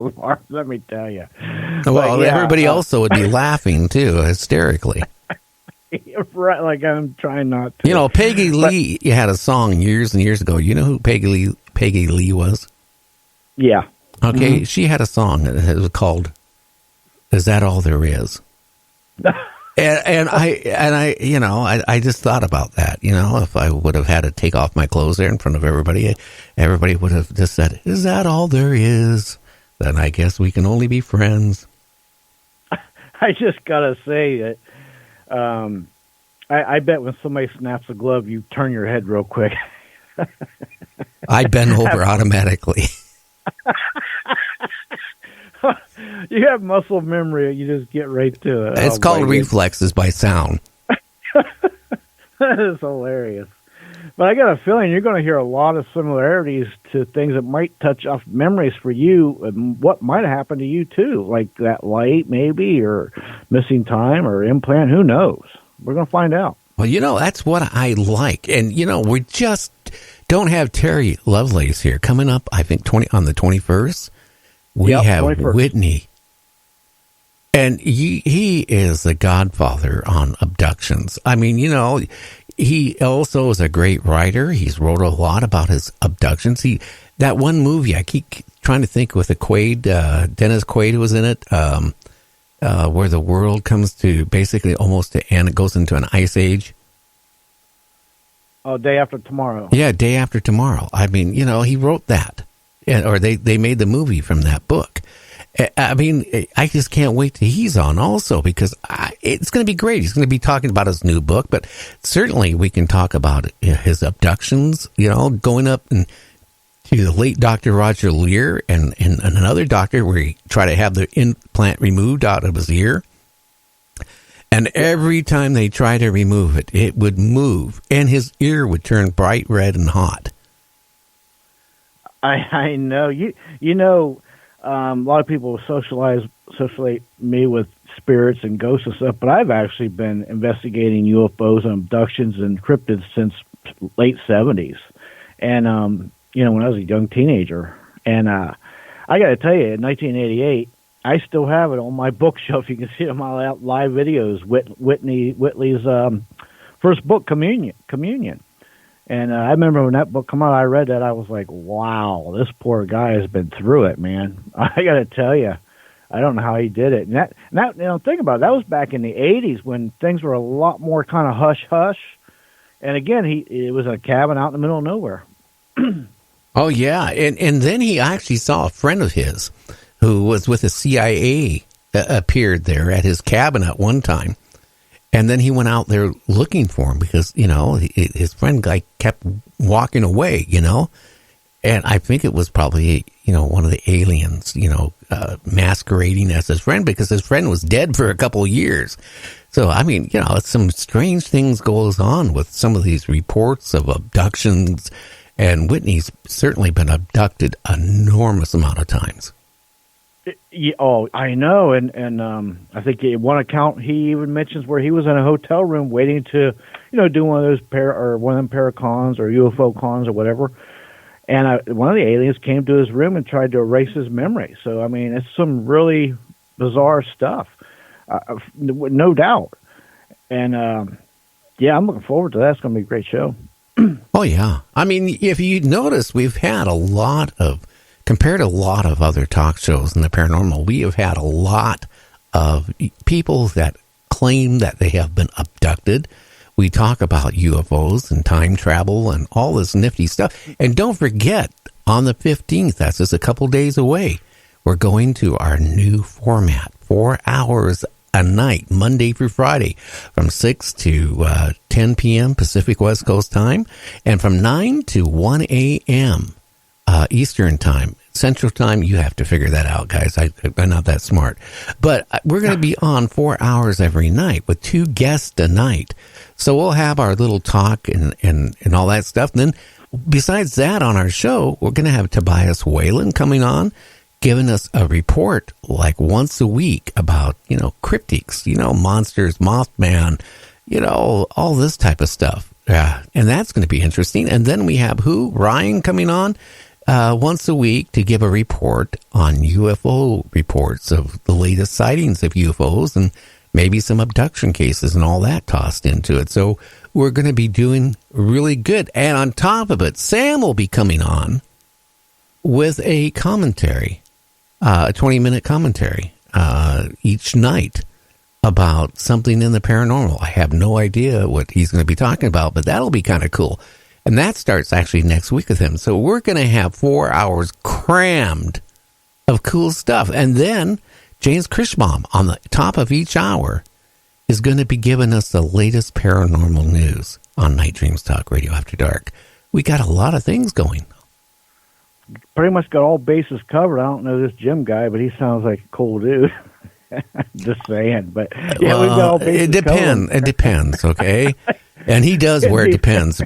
Lord, let me tell you. Well, everybody also would be laughing too, hysterically. Right, like I'm trying not to. You know, Peggy Lee had a song years and years ago. You know who Peggy Lee was? Yeah. Okay, she had a song that was called "Is That All There Is?" and I just thought about that. You know, if I would have had to take off my clothes there in front of everybody would have just said, "Is that all there is? Then I guess we can only be friends." I just gotta say that. I bet when somebody snaps a glove, you turn your head real quick. I bend over automatically. You have muscle memory. You just get right to it. It's called reflexes by sound. That is hilarious. But I got a feeling you're going to hear a lot of similarities to things that might touch off memories for you and what might have happened to you, too, like that light maybe or missing time or implant. Who knows? We're going to find out. Well, you know, that's what I like. And, you know, we just don't have Terry Lovelace here. Coming up, I think, on the 21st, we have 21st. Whitney. And he is the godfather on abductions. I mean, you know, he also is a great writer. He's wrote a lot about his abductions. That one movie, I keep trying to think with the Quaid, Dennis Quaid was in it, where the world comes to basically almost to end. It goes into an ice age. Oh, Day After Tomorrow. Yeah, Day After Tomorrow. I mean, you know, he wrote that. Or they made the movie from that book. I mean, I just can't wait till he's on also because it's going to be great. He's going to be talking about his new book, but certainly we can talk about his abductions, you know, going up and to the late Dr. Roger Lear and another doctor where he tried to have the implant removed out of his ear. And every time they try to remove it, it would move and his ear would turn bright red and hot. I know. You know, a lot of people socialize me with spirits and ghosts and stuff, but I've actually been investigating UFOs and abductions and cryptids since late 70s. And, you know, when I was a young teenager. And I got to tell you, in 1988, I still have it on my bookshelf. You can see it on my live videos, Whitley's first book, Communion. And I remember when that book came out, I read that. I was like, wow, this poor guy has been through it, man. I got to tell you, I don't know how he did it. And that, you know, think about it. That was back in the 80s when things were a lot more kind of hush-hush. And again, it was a cabin out in the middle of nowhere. Oh, yeah. And then he actually saw a friend of his who was with the CIA appeared there at his cabin at one time. And then he went out there looking for him because, you know, his friend guy kept walking away, you know. And I think it was probably, you know, one of the aliens, you know, masquerading as his friend because his friend was dead for a couple of years. So, I mean, you know, some strange things goes on with some of these reports of abductions. And Whitney's certainly been abducted an enormous amount of times. Oh, I know, and I think one account he even mentions where he was in a hotel room waiting to, you know, do one of those one of them paracons or UFO cons or whatever, and one of the aliens came to his room and tried to erase his memory. So I mean, it's some really bizarre stuff, no doubt. And yeah, I'm looking forward to that. It's going to be a great show. Oh yeah, I mean, if you notice, we've had compared to a lot of other talk shows in the paranormal, we have had a lot of people that claim that they have been abducted. We talk about UFOs and time travel and all this nifty stuff. And don't forget, on the 15th, that's just a couple days away, we're going to our new format, 4 hours a night, Monday through Friday, from 6 to 10 p.m. Pacific West Coast time, and from 9 to 1 a.m. Eastern time. Central time, you have to figure that out, guys. I'm not that smart. But we're going to be on 4 hours every night with 2 guests a night. So we'll have our little talk and all that stuff. And then besides that, on our show, we're going to have Tobias Whalen coming on, giving us a report like once a week about, you know, cryptids, you know, monsters, Mothman, you know, all this type of stuff. Yeah. And that's going to be interesting. And then we have Ryan coming on. once a week to give a report on UFO reports of the latest sightings of UFOs and maybe some abduction cases and all that tossed into it. So we're going to be doing really good. And on top of it, Sam will be coming on with a commentary, a 20-minute commentary each night about something in the paranormal. I have no idea what he's going to be talking about, but that'll be kind of cool. And that starts actually next week with him. So we're going to have 4 hours crammed of cool stuff. And then James Krishbaum on the top of each hour is going to be giving us the latest paranormal news on Night Dreams Talk Radio After Dark. We got a lot of things going. Pretty much got all bases covered. I don't know this Jim guy, but he sounds like a cool dude. Just saying. But yeah, we've got all bases covered. It depends, okay? And he does wear depends.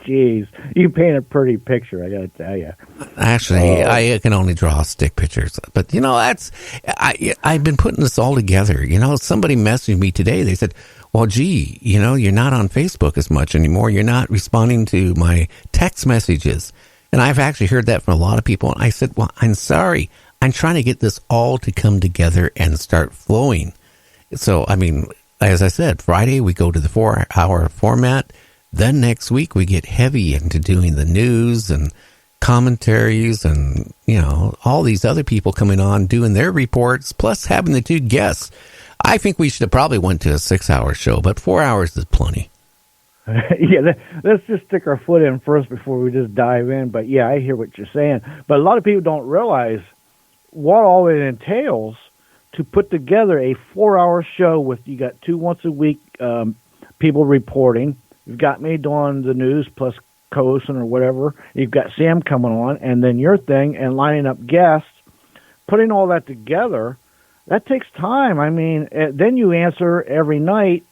Jeez, you paint a pretty picture, I gotta tell you. Actually, I can only draw stick pictures, but I've been putting this all together. Somebody messaged me today. They said, "Well, gee, you're not on Facebook as much anymore. You're not responding to my text messages." And I've actually heard that from a lot of people. And I said, "Well, I'm sorry. I'm trying to get this all to come together and start flowing." So, as I said, Friday we go to the 4-hour format. Then next week we get heavy into doing the news and commentaries and, all these other people coming on doing their reports, plus having the 2 guests. I think we should have probably went to a 6-hour show, but 4 hours is plenty. Yeah, let's just stick our foot in first before we just dive in. But yeah, I hear what you're saying. But a lot of people don't realize what all it entails to put together a 4-hour show with, you got 2 once a week people reporting. You've got me doing the news plus co-hosting or whatever. You've got Sam coming on, and then your thing, and lining up guests. Putting all that together, that takes time. Then you answer every night,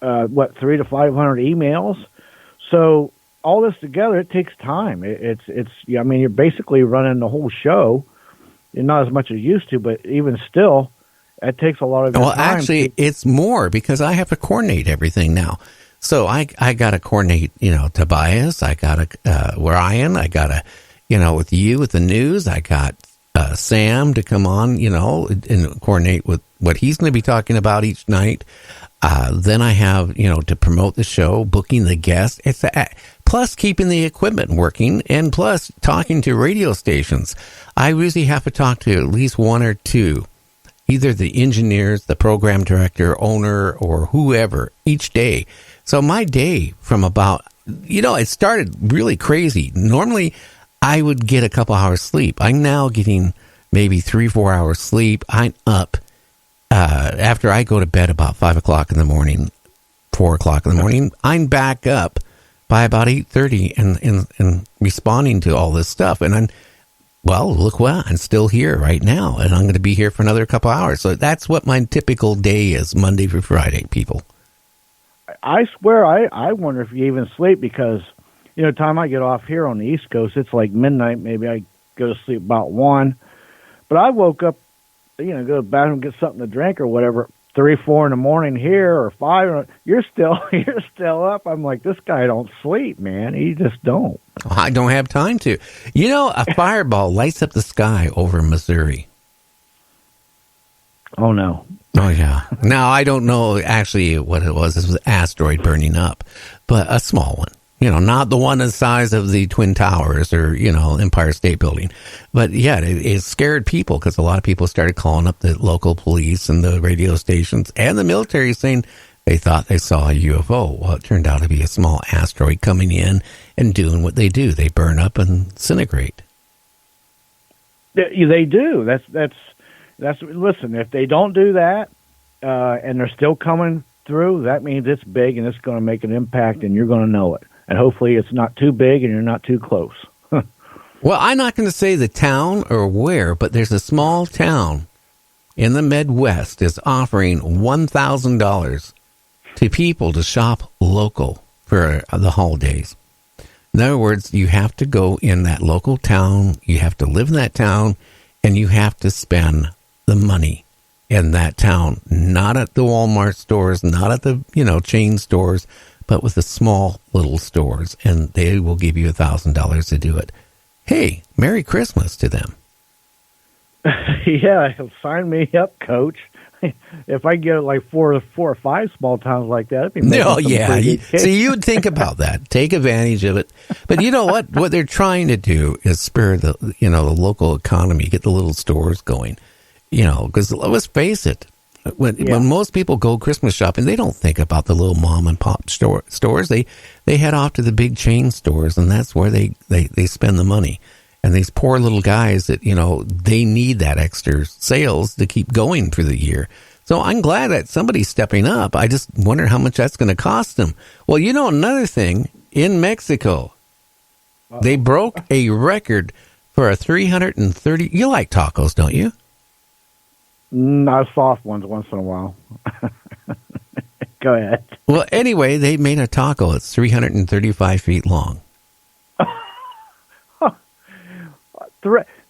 300 to 500 emails. So all this together, it takes time. You're basically running the whole show. Not as much as you used to, but even still, it takes a lot of time. Well, actually, it's more because I have to coordinate everything now. So I got to coordinate, Tobias. I got to, Ryan. I got to, with you with the news. I got Sam to come on, and coordinate with what he's going to be talking about each night. Then I have, to promote the show, booking the guests. Plus keeping the equipment working, and plus talking to radio stations. I usually have to talk to at least 1 or 2, either the engineers, the program director, owner, or whoever each day. So my day from about, it started really crazy. Normally, I would get a couple hours sleep. I'm now getting maybe 3-4 hours sleep. I'm up after I go to bed about 5 o'clock in the morning, 4 o'clock in the morning. I'm back up by about 8:30 and responding to all this stuff. And look what, I'm still here right now, and I'm going to be here for another couple hours. So that's what my typical day is, Monday through Friday, people. I swear, I wonder if you even sleep because, time I get off here on the East Coast, it's like midnight. Maybe I go to sleep about 1. But I woke up, go to the bathroom, get something to drink or whatever, 3, 4 in the morning here or 5. You're still up. I'm like, this guy don't sleep, man. He just don't. I don't have time to. A fireball lights up the sky over Missouri. Oh, no. Oh, yeah. Now, I don't know actually what it was. This was an asteroid burning up, but a small one. Not the one the size of the Twin Towers or, Empire State Building. But, yeah, it scared people because a lot of people started calling up the local police and the radio stations and the military saying they thought they saw a UFO. Well, it turned out to be a small asteroid coming in and doing what they do. They burn up and disintegrate. They do. That's listen, if they don't do that and they're still coming through, that means it's big and it's going to make an impact and you're going to know it. And hopefully it's not too big and you're not too close. Well, I'm not going to say the town or where, but there's a small town in the Midwest is offering $1,000 to people to shop local for the holidays. In other words, you have to go in that local town, you have to live in that town, and you have to spend the money in that town, not at the Walmart stores, not at the, chain stores, but with the small little stores, and they will give you $1,000 to do it. Hey, Merry Christmas to them. Yeah, sign me up, Coach. If I get like four or five small towns like that, it'd be no, yeah. So you'd think about that, take advantage of it. But you know what? What they're trying to do is spur the local economy, get the little stores going. Because let's face it, when most people go Christmas shopping, they don't think about the little mom and pop stores. They head off to the big chain stores, and that's where they spend the money. And these poor little guys that, they need that extra sales to keep going through the year. So I'm glad that somebody's stepping up. I just wonder how much that's going to cost them. Well, another thing, in Mexico, they broke a record for a 330. You like tacos, don't you? Not soft ones once in a while. Go ahead. Well, anyway, they made a taco that's 335 feet long.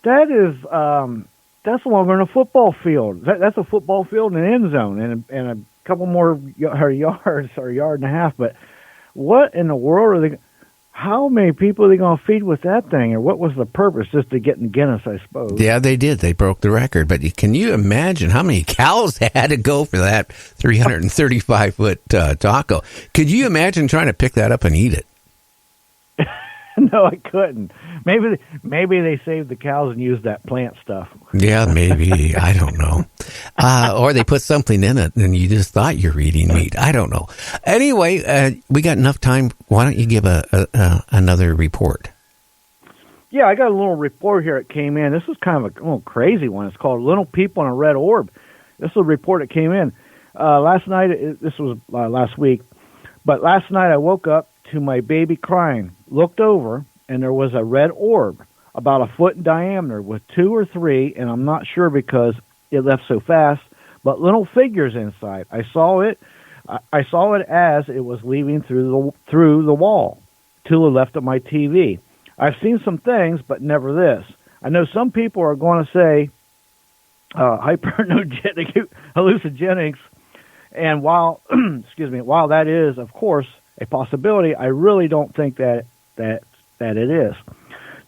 That is that's longer than a football field. That's a football field and an end zone and a couple more yards or a yard and a half. But what in the world are they? How many people are they going to feed with that thing? Or what was the purpose? Just to get in Guinness, I suppose. Yeah, they did. They broke the record. But can you imagine how many cows had to go for that 335-foot taco? Could you imagine trying to pick that up and eat it? No, I couldn't. Maybe they saved the cows and used that plant stuff. Yeah, maybe. I don't know. Or they put something in it and you just thought you're eating meat. I don't know. Anyway, we got enough time. Why don't you give another report? Yeah, I got a little report here that came in. This is kind of a little crazy one. It's called Little People in a Red Orb. This is a report that came in. Last night, this was last week, but last night I woke up to my baby crying, looked over, and there was a red orb about a foot in diameter with 2 or 3, and I'm not sure because it left so fast, but little figures inside. I saw it as it was leaving through the wall to the left of my TV. I've seen some things, but never this. I know some people are going to say hypernogenic hallucinogenics, and while while that is, of course, a possibility, I really don't think that it is.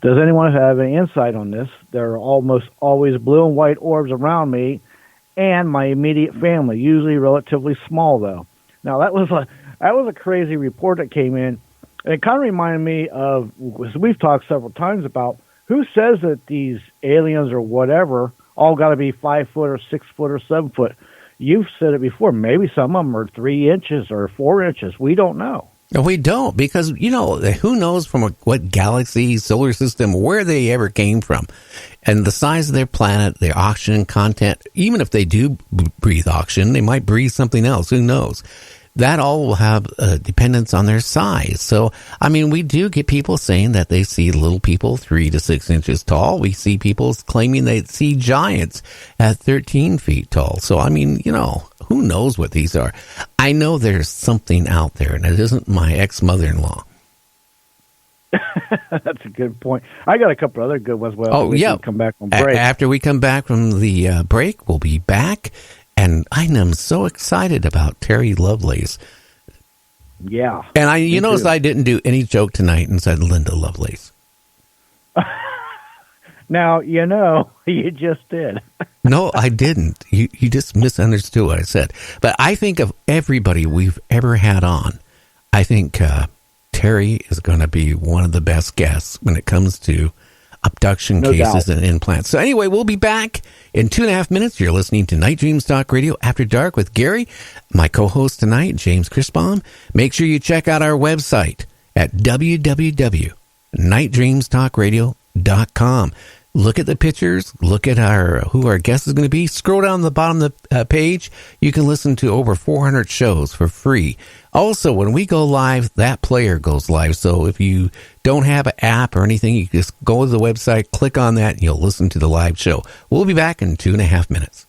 Does anyone have any insight on this? There are almost always blue and white orbs around me and my immediate family, usually relatively small, though. Now, that was a crazy report that came in. And it kind of reminded me of, we've talked several times about, who says that these aliens or whatever all got to be 5 foot or 6 foot or 7 foot? You've said it before. Maybe some of them are 3 inches or 4 inches. We don't know. No, we don't, because, who knows from what galaxy, solar system, where they ever came from. And the size of their planet, their oxygen content, even if they do breathe oxygen, they might breathe something else. Who knows? That all will have dependence on their size. So, we do get people saying that they see little people 3 to 6 inches tall. We see people claiming they see giants at 13 feet tall. So, who knows what these are? I know there's something out there, and it isn't my ex-mother-in-law. That's a good point. I got a couple other good ones. Well, oh, yeah. Come back on break. After we come back from the break, we'll be back. And I am so excited about Terry Lovelace. Yeah. And you notice I didn't do any joke tonight and said Linda Lovelace. Now, you just did. No, I didn't. You just misunderstood what I said. But I think of everybody we've ever had on, I think Terry is going to be one of the best guests when it comes to abduction cases and implants. So anyway, we'll be back in 2.5 minutes. You're listening to Night Dreams Talk Radio After Dark with Gary, my co-host tonight, James Chrisbaum. Make sure you check out our website at www.nightdreamstalkradio.com. Look at the pictures. Look at who our guest is going to be. Scroll down the bottom of the page. You can listen to over 400 shows for free. Also, when we go live, that player goes live. So if you don't have an app or anything, you just go to the website, click on that, and you'll listen to the live show. We'll be back in 2.5 minutes.